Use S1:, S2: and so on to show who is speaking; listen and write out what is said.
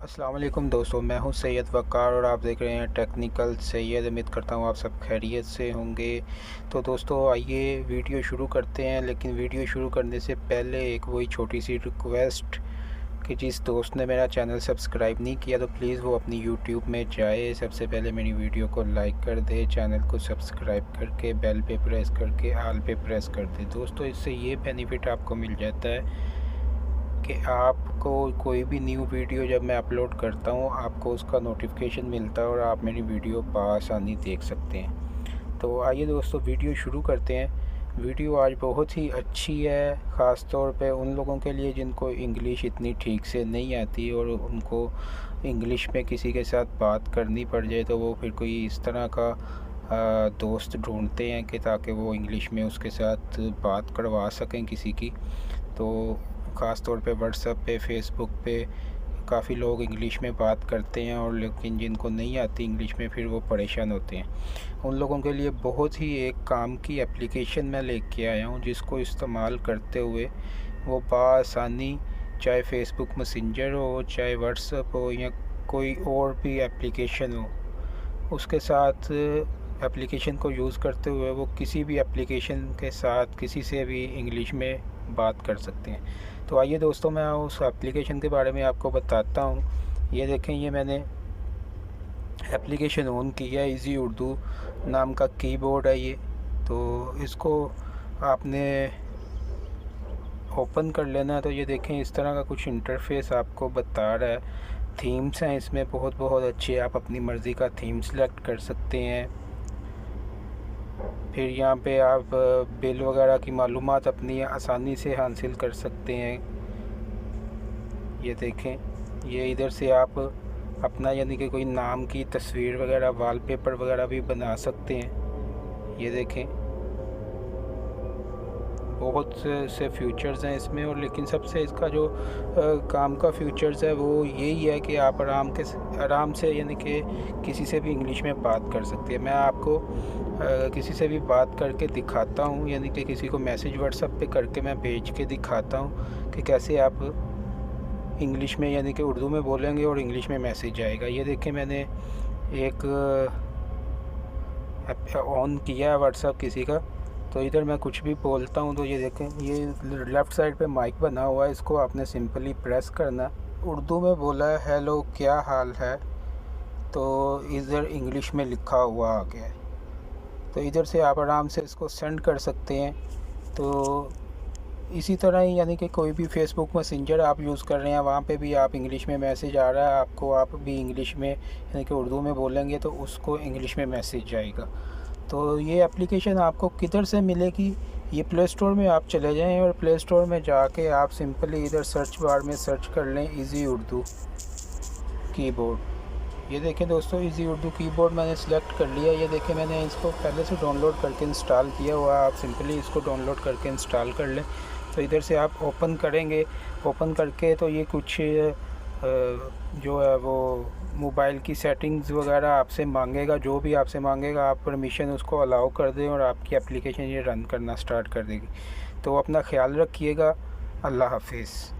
S1: अस्सलाम वालेकुम दोस्तों, मैं हूं सैयद वक़ार और आप देख रहे हैं टेक्निकल सैयद। उम्मीद करता हूं आप सब खैरियत से होंगे। तो दोस्तों आइए वीडियो शुरू करते हैं, लेकिन वीडियो शुरू करने से पहले एक वही छोटी सी रिक्वेस्ट कि जिस दोस्त ने मेरा चैनल सब्सक्राइब नहीं किया तो प्लीज़ वो अपनी यूट्यूब में जाए, सबसे पहले मेरी वीडियो को लाइक कर दे, चैनल को सब्सक्राइब करके बेल पे प्रेस करके ऑल पे प्रेस कर दे। दोस्तों इससे ये बेनिफिट आपको मिल जाता है कि आपको कोई भी न्यू वीडियो जब मैं अपलोड करता हूँ आपको उसका नोटिफिकेशन मिलता है और आप मेरी वीडियो बआसानी देख सकते हैं। तो आइए दोस्तों वीडियो शुरू करते हैं। वीडियो आज बहुत ही अच्छी है, ख़ास तौर पे उन लोगों के लिए जिनको इंग्लिश इतनी ठीक से नहीं आती और उनको इंग्लिश में किसी के साथ बात करनी पड़ जाए तो वो फिर कोई इस तरह का दोस्त ढूंढते हैं कि ताकि वो इंग्लिश में उसके साथ बात करवा सकें किसी की। तो ख़ास तौर पे व्हाट्सएप पे, फेसबुक पे काफ़ी लोग इंग्लिश में बात करते हैं और लेकिन जिनको नहीं आती इंग्लिश में फिर वो परेशान होते हैं। उन लोगों के लिए बहुत ही एक काम की एप्लीकेशन मैं लेके आया हूँ जिसको इस्तेमाल करते हुए वो बआसानी, चाहे फेसबुक मैसेंजर हो, चाहे व्हाट्सएप हो या कोई और भी एप्लीकेशन हो, उसके साथ एप्लीकेशन को यूज़ करते हुए वो किसी भी एप्लीकेशन के साथ किसी से भी इंग्लिश में बात कर सकते हैं। तो आइए दोस्तों मैं उस एप्लीकेशन के बारे में आपको बताता हूँ। ये देखें, ये मैंने एप्लीकेशन ऑन की है, इजी उर्दू नाम का कीबोर्ड है ये। तो इसको आपने ओपन कर लेना है। तो ये देखें इस तरह का कुछ इंटरफेस आपको बता रहा है। थीम्स हैं इसमें बहुत अच्छे, आप अपनी मर्ज़ी का थीम सेलेक्ट कर सकते हैं। फिर यहाँ पे आप बिल वगैरह की मालूमात अपनी आसानी से हासिल कर सकते हैं। ये देखें, ये इधर से आप अपना यानी कि कोई नाम की तस्वीर वगैरह, वॉलपेपर वगैरह भी बना सकते हैं। ये देखें बहुत से फीचर्स हैं इसमें, और लेकिन सबसे इसका जो काम का फीचर्स है वो यही है कि आप आराम से यानी कि किसी से भी इंग्लिश में बात कर सकते हैं। मैं आपको किसी से भी बात करके दिखाता हूँ, यानी कि किसी को मैसेज व्हाट्सएप पे करके मैं भेज के दिखाता हूँ कि कैसे आप इंग्लिश में यानी कि उर्दू में बोलेंगे और इंग्लिश में मैसेज आएगा। ये देखें मैंने एक ऑन किया है व्हाट्सएप किसी का, तो इधर मैं कुछ भी बोलता हूँ तो ये देखें, ये लेफ़्ट साइड पे माइक बना हुआ है, इसको आपने सिंपली प्रेस करना। उर्दू में बोला है हेलो क्या हाल है, तो इधर इंग्लिश में लिखा हुआ आ गया है। तो इधर से आप आराम से इसको सेंड कर सकते हैं। तो इसी तरह ही यानी कि कोई भी फेसबुक मैसेंजर आप यूज़ कर रहे हैं वहाँ पे भी आप इंग्लिश में मैसेज आ रहा है आपको, आप भी इंग्लिश में यानी कि उर्दू में बोलेंगे तो उसको इंग्लिश में मैसेज जाएगा। तो ये एप्लीकेशन आपको किधर से मिलेगी? ये प्ले स्टोर में आप चले जाएं और प्ले स्टोर में जाके आप सिंपली इधर सर्च बार में सर्च कर लें इजी उर्दू कीबोर्ड। ये देखें दोस्तों, इजी उर्दू कीबोर्ड मैंने सेलेक्ट कर लिया। ये देखें मैंने इसको पहले से डाउनलोड करके इंस्टॉल किया हुआ, आप सिंपली इसको डाउनलोड करके इंस्टॉल कर लें। तो इधर से आप ओपन करेंगे, ओपन करके तो ये कुछ जो है वो मोबाइल की सेटिंग्स वगैरह आपसे मांगेगा, जो भी आपसे मांगेगा आप परमिशन उसको अलाउ कर दें और आपकी एप्लीकेशन ये रन करना स्टार्ट कर देगी। तो अपना ख्याल रखिएगा। अल्लाह हाफिज़।